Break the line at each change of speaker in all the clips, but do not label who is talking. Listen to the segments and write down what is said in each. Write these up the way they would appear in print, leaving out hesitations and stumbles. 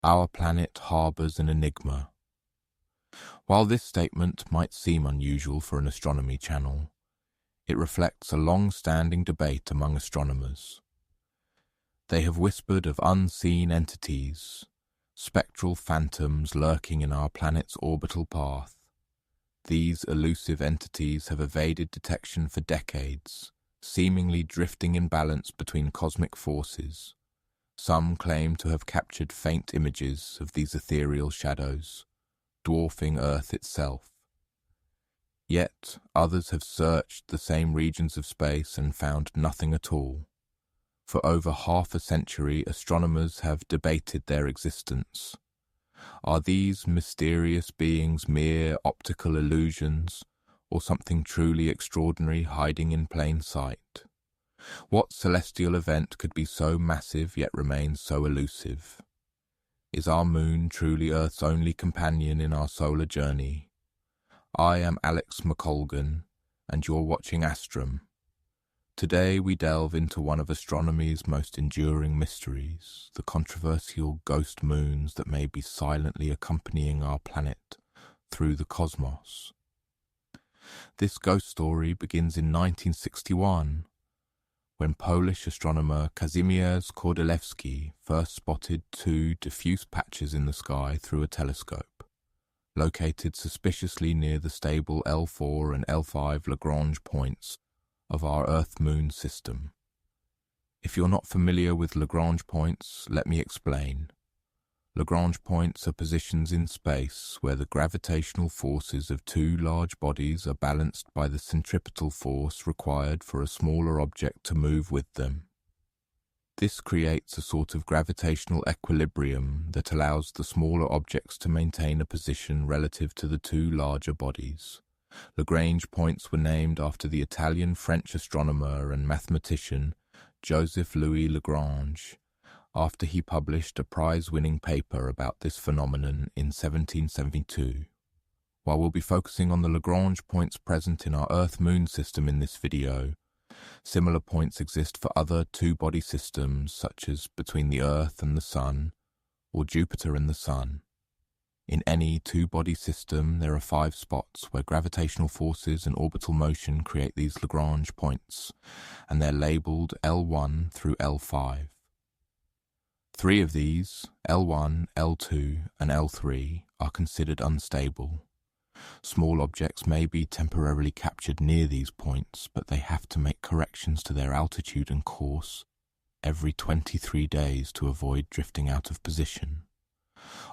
Our planet harbors an enigma. While this statement might seem unusual for an astronomy channel, it reflects a long-standing debate among astronomers. They have whispered of unseen entities, spectral phantoms lurking in our planet's orbital path. These elusive entities have evaded detection for decades, seemingly drifting in balance between cosmic forces. Some claim to have captured faint images of these ethereal shadows, dwarfing Earth itself. Yet others have searched the same regions of space and found nothing at all. For over half a century, astronomers have debated their existence. Are these mysterious beings mere optical illusions, or something truly extraordinary hiding in plain sight? What celestial event could be so massive yet remain so elusive? Is our moon truly Earth's only companion in our solar journey? I am Alex McColgan, and you're watching Astrum. Today we delve into one of astronomy's most enduring mysteries, the controversial ghost moons that may be silently accompanying our planet through the cosmos. This ghost story begins in 1961, when Polish astronomer Kazimierz Kordylewski first spotted two diffuse patches in the sky through a telescope, located suspiciously near the stable L4 and L5 Lagrange points of our Earth-Moon system. If you're not familiar with Lagrange points, let me explain. Lagrange points are positions in space where the gravitational forces of two large bodies are balanced by the centripetal force required for a smaller object to move with them. This creates a sort of gravitational equilibrium that allows the smaller objects to maintain a position relative to the two larger bodies. Lagrange points were named after the Italian-French astronomer and mathematician Joseph Louis Lagrange, after he published a prize-winning paper about this phenomenon in 1772. While we'll be focusing on the Lagrange points present in our Earth-Moon system in this video, similar points exist for other two-body systems such as between the Earth and the Sun, or Jupiter and the Sun. In any two-body system, there are 5 spots where gravitational forces and orbital motion create these Lagrange points, and they're labelled L1 through L5. 3 of these, L1, L2, and L3, are considered unstable. Small objects may be temporarily captured near these points, but they have to make corrections to their altitude and course every 23 days to avoid drifting out of position.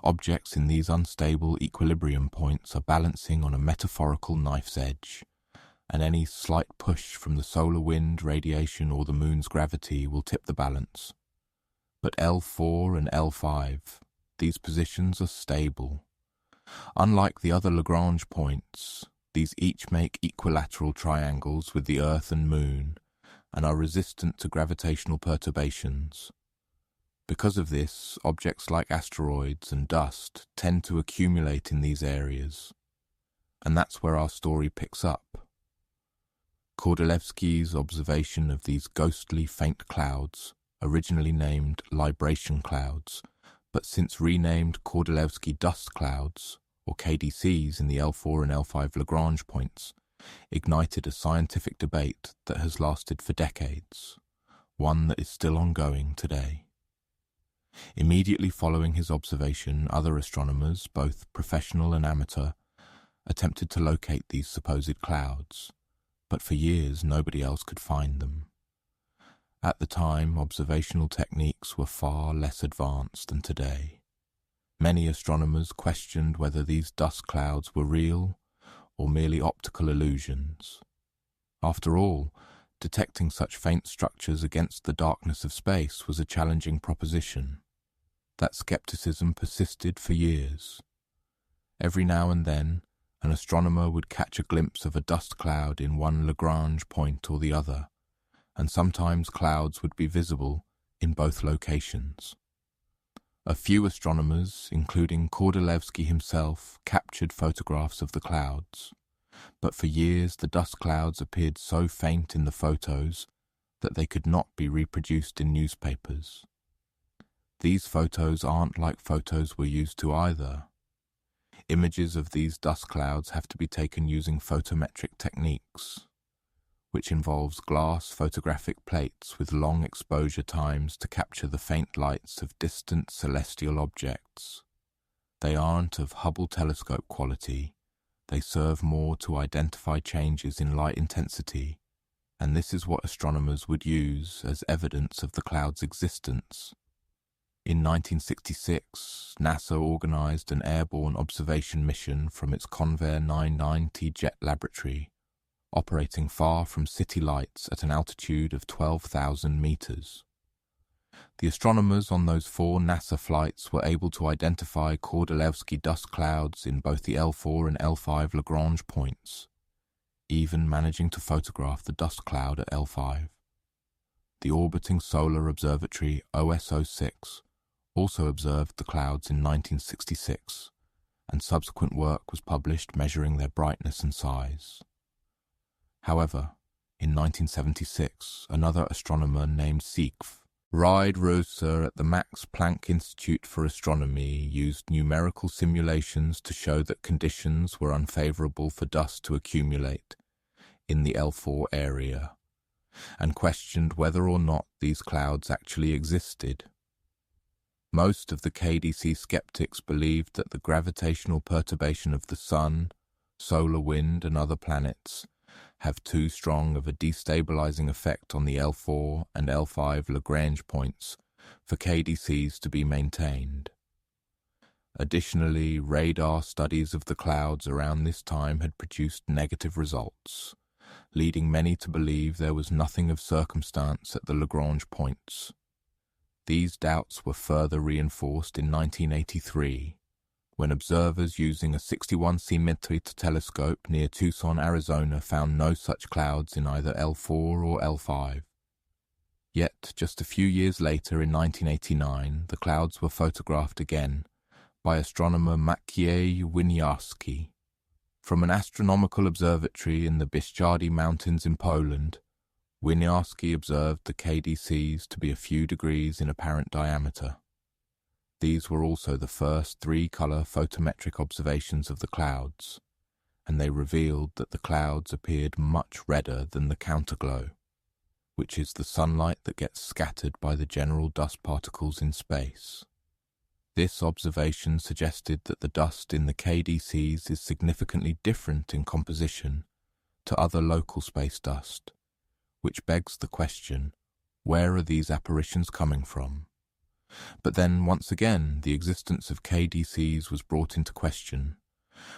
Objects in these unstable equilibrium points are balancing on a metaphorical knife's edge, and any slight push from the solar wind, radiation, or the moon's gravity will tip the balance. But L4 and L5, these positions are stable. Unlike the other Lagrange points, these each make equilateral triangles with the Earth and Moon and are resistant to gravitational perturbations. Because of this, objects like asteroids and dust tend to accumulate in these areas, and that's where our story picks up. Kordylewski's observation of these ghostly faint clouds, originally named libration clouds, but since renamed Kordylewski dust clouds, or KDCs in the L4 and L5 Lagrange points, ignited a scientific debate that has lasted for decades, one that is still ongoing today. Immediately following his observation, other astronomers, both professional and amateur, attempted to locate these supposed clouds, but for years nobody else could find them. At the time, observational techniques were far less advanced than today. Many astronomers questioned whether these dust clouds were real or merely optical illusions. After all, detecting such faint structures against the darkness of space was a challenging proposition. That skepticism persisted for years. Every now and then, an astronomer would catch a glimpse of a dust cloud in one Lagrange point or the other, and sometimes clouds would be visible in both locations. A few astronomers, including Kordylewski himself, captured photographs of the clouds, but for years the dust clouds appeared so faint in the photos that they could not be reproduced in newspapers. These photos aren't like photos we're used to either. Images of these dust clouds have to be taken using photometric techniques, which involves glass photographic plates with long exposure times to capture the faint lights of distant celestial objects. They aren't of Hubble telescope quality. They serve more to identify changes in light intensity, and this is what astronomers would use as evidence of the cloud's existence. In 1966, NASA organized an airborne observation mission from its Convair 990 jet laboratory, operating far from city lights at an altitude of 12,000 meters. The astronomers on those 4 NASA flights were able to identify Kordylewski dust clouds in both the L4 and L5 Lagrange points, even managing to photograph the dust cloud at L5. The orbiting solar observatory OS-06 also observed the clouds in 1966, and subsequent work was published measuring their brightness and size. However, in 1976, another astronomer named Siegf Reid-Reuser at the Max Planck Institute for Astronomy used numerical simulations to show that conditions were unfavorable for dust to accumulate in the L4 area, and questioned whether or not these clouds actually existed. Most of the KDC skeptics believed that the gravitational perturbation of the Sun, solar wind, and other planets have too strong of a destabilizing effect on the L4 and L5 Lagrange points for KDCs to be maintained. Additionally, radar studies of the clouds around this time had produced negative results, leading many to believe there was nothing of circumstance at the Lagrange points. These doubts were further reinforced in 1983, when observers using a 61cm telescope near Tucson, Arizona found no such clouds in either L4 or L5. Yet, just a few years later in 1989, the clouds were photographed again by astronomer Maciej Winiarski. From an astronomical observatory in the Bieszczady Mountains in Poland, Winiarski observed the KDCs to be a few degrees in apparent diameter. These were also the first 3-color photometric observations of the clouds, and they revealed that the clouds appeared much redder than the counterglow, which is the sunlight that gets scattered by the general dust particles in space. This observation suggested that the dust in the KDCs is significantly different in composition to other local space dust, which begs the question, where are these apparitions coming from? But then, once again, the existence of KDCs was brought into question,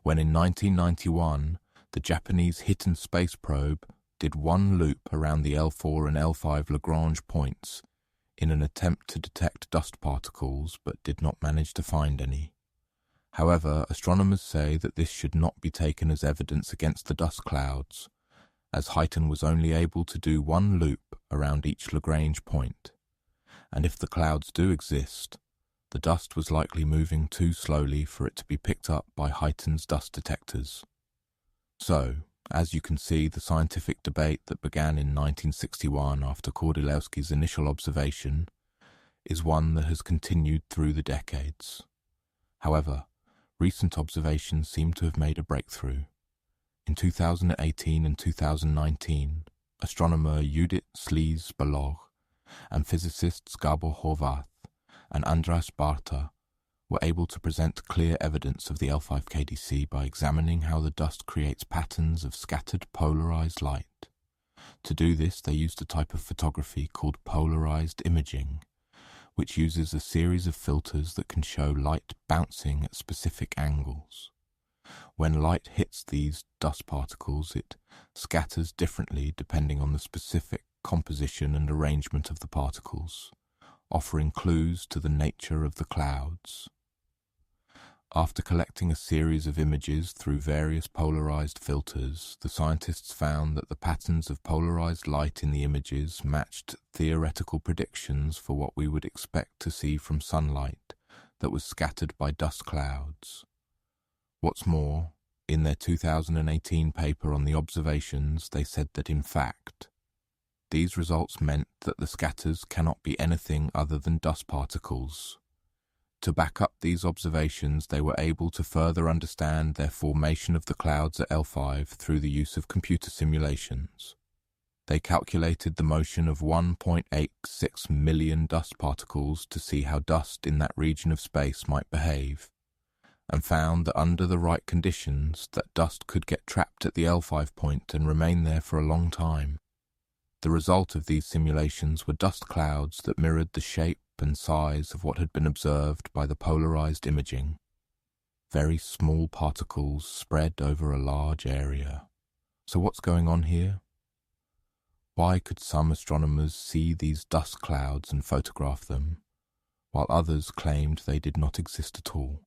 when in 1991, the Japanese Hiten space probe did one loop around the L4 and L5 Lagrange points in an attempt to detect dust particles, but did not manage to find any. However, astronomers say that this should not be taken as evidence against the dust clouds, as Hiten was only able to do one loop around each Lagrange point. And if the clouds do exist, the dust was likely moving too slowly for it to be picked up by Hiten's dust detectors. So, as you can see, the scientific debate that began in 1961 after Kordylewski's initial observation is one that has continued through the decades. However, recent observations seem to have made a breakthrough. In 2018 and 2019, astronomer Judith Slies-Balog and physicists Gabor Horvath and András Barta were able to present clear evidence of the L5 KDC by examining how the dust creates patterns of scattered polarized light. To do this, they used a type of photography called polarized imaging, which uses a series of filters that can show light bouncing at specific angles. When light hits these dust particles, it scatters differently depending on the specific composition and arrangement of the particles, offering clues to the nature of the clouds. After collecting a series of images through various polarized filters, the scientists found that the patterns of polarized light in the images matched theoretical predictions for what we would expect to see from sunlight that was scattered by dust clouds. What's more, in their 2018 paper on the observations, they said that in fact, These results meant that the scatters cannot be anything other than dust particles. To back up these observations, they were able to further understand their formation of the clouds at L5 through the use of computer simulations. They calculated the motion of 1.86 million dust particles to see how dust in that region of space might behave, and found that under the right conditions, that dust could get trapped at the L5 point and remain there for a long time. The result of these simulations were dust clouds that mirrored the shape and size of what had been observed by the polarized imaging. Very small particles spread over a large area. So what's going on here? Why could some astronomers see these dust clouds and photograph them, while others claimed they did not exist at all?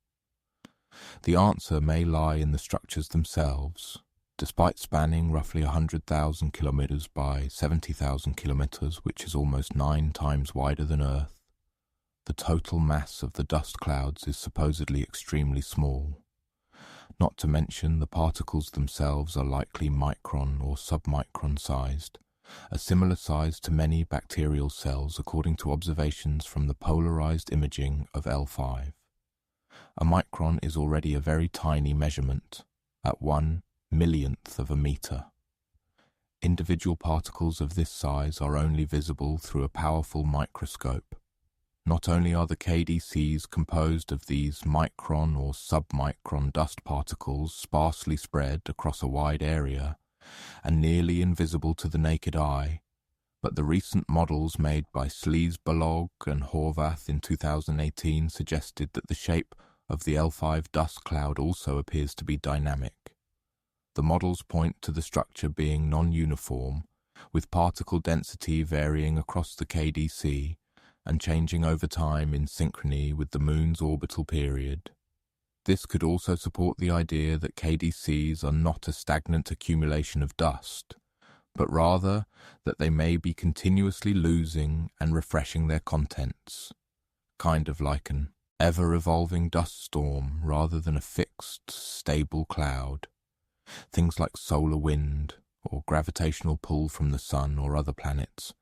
The answer may lie in the structures themselves. Despite spanning roughly 100,000 kilometers by 70,000 kilometers, which is almost 9 times wider than Earth, the total mass of the dust clouds is supposedly extremely small. Not to mention the particles themselves are likely micron or submicron sized, a similar size to many bacterial cells according to observations from the polarized imaging of L5. A micron is already a very tiny measurement, at 1/millionth of a meter. Individual particles of this size are only visible through a powerful microscope. Not only are the KDCs composed of these micron or submicron dust particles sparsely spread across a wide area and nearly invisible to the naked eye, but the recent models made by Sleesbalog and Horvath in 2018 suggested that the shape of the L5 dust cloud also appears to be dynamic. The models point to the structure being non-uniform, with particle density varying across the KDC and changing over time in synchrony with the Moon's orbital period. This could also support the idea that KDCs are not a stagnant accumulation of dust, but rather that they may be continuously losing and refreshing their contents, kind of like an ever-evolving dust storm rather than a fixed, stable cloud. Things like solar wind or gravitational pull from the sun or other planets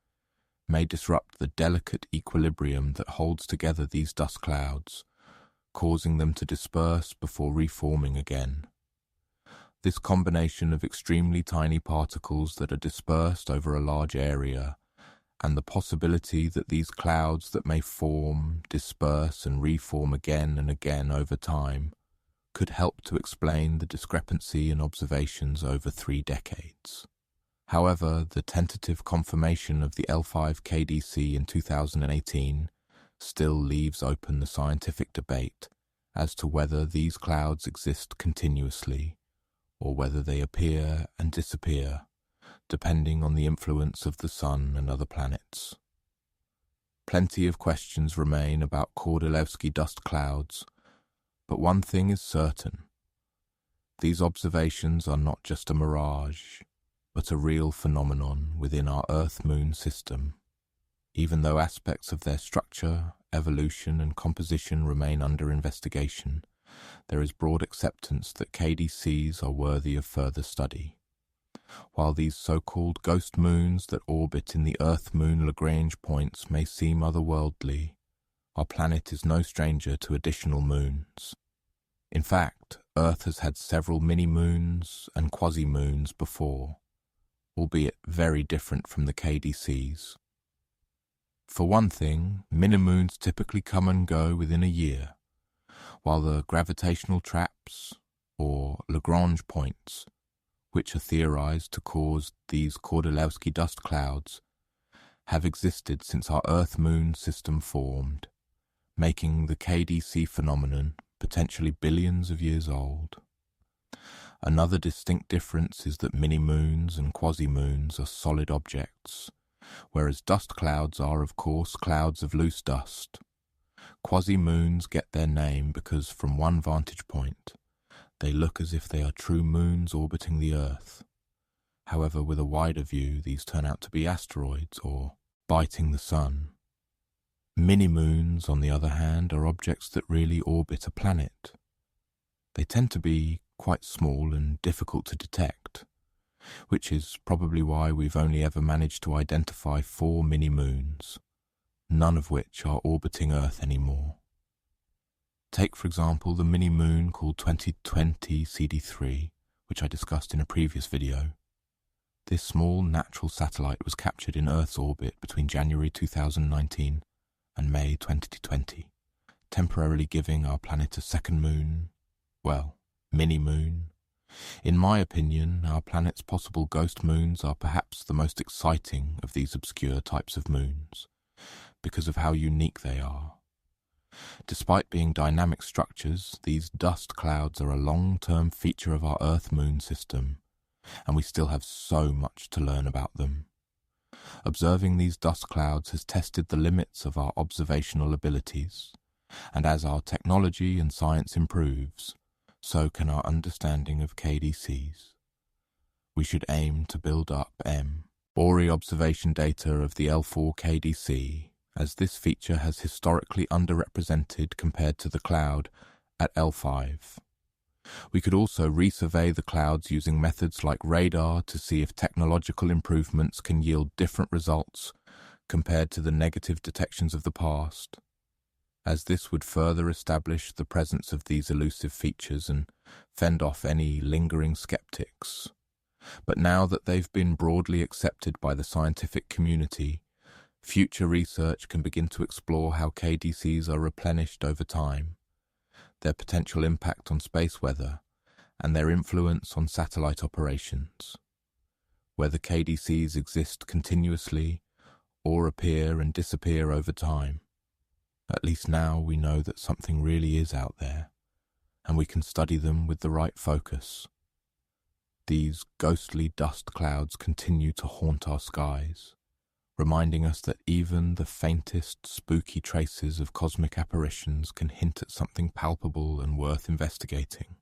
may disrupt the delicate equilibrium that holds together these dust clouds, causing them to disperse before reforming again. This combination of extremely tiny particles that are dispersed over a large area and the possibility that these clouds that may form, disperse and reform again and again over time could help to explain the discrepancy in observations over 3 decades. However, the tentative confirmation of the L5 KDC in 2018 still leaves open the scientific debate as to whether these clouds exist continuously or whether they appear and disappear, depending on the influence of the Sun and other planets. Plenty of questions remain about Kordylewski dust clouds, but one thing is certain. These observations are not just a mirage, but a real phenomenon within our Earth-Moon system. Even though aspects of their structure, evolution and composition remain under investigation, there is broad acceptance that KDCs are worthy of further study. While these so-called ghost moons that orbit in the Earth-Moon Lagrange points may seem otherworldly, our planet is no stranger to additional moons. In fact, Earth has had several mini-moons and quasi-moons before, albeit very different from the KDCs. For one thing, mini-moons typically come and go within a year, while the gravitational traps, or Lagrange points, which are theorized to cause these Kordylewski dust clouds, have existed since our Earth-Moon system formed, making the KDC phenomenon potentially billions of years old. Another distinct difference is that mini-moons and quasi-moons are solid objects, whereas dust clouds are, of course, clouds of loose dust. Quasi-moons get their name because, from one vantage point, they look as if they are true moons orbiting the Earth. However, with a wider view, these turn out to be asteroids or biting the Sun. Mini-moons, on the other hand, are objects that really orbit a planet. They tend to be quite small and difficult to detect, which is probably why we've only ever managed to identify 4 mini-moons, none of which are orbiting Earth anymore. Take, for example, the mini-moon called 2020 CD3, which I discussed in a previous video. This small natural satellite was captured in Earth's orbit between January 2019 and May 2020, temporarily giving our planet a second moon, well, mini-moon. In my opinion, our planet's possible ghost moons are perhaps the most exciting of these obscure types of moons, because of how unique they are. Despite being dynamic structures, these dust clouds are a long-term feature of our Earth-Moon system, and we still have so much to learn about them. Observing these dust clouds has tested the limits of our observational abilities, and as our technology and science improves, so can our understanding of KDCs. We should aim to build up Ori observation data of the L4 KDC, as this feature has historically underrepresented compared to the cloud at L5. We could also resurvey the clouds using methods like radar to see if technological improvements can yield different results compared to the negative detections of the past, as this would further establish the presence of these elusive features and fend off any lingering skeptics. But now that they've been broadly accepted by the scientific community, future research can begin to explore how KDCs are replenished over time, their potential impact on space weather, and their influence on satellite operations. Whether KDCs exist continuously or appear and disappear over time, at least now we know that something really is out there, and we can study them with the right focus. These ghostly dust clouds continue to haunt our skies, reminding us that even the faintest spooky traces of cosmic apparitions can hint at something palpable and worth investigating.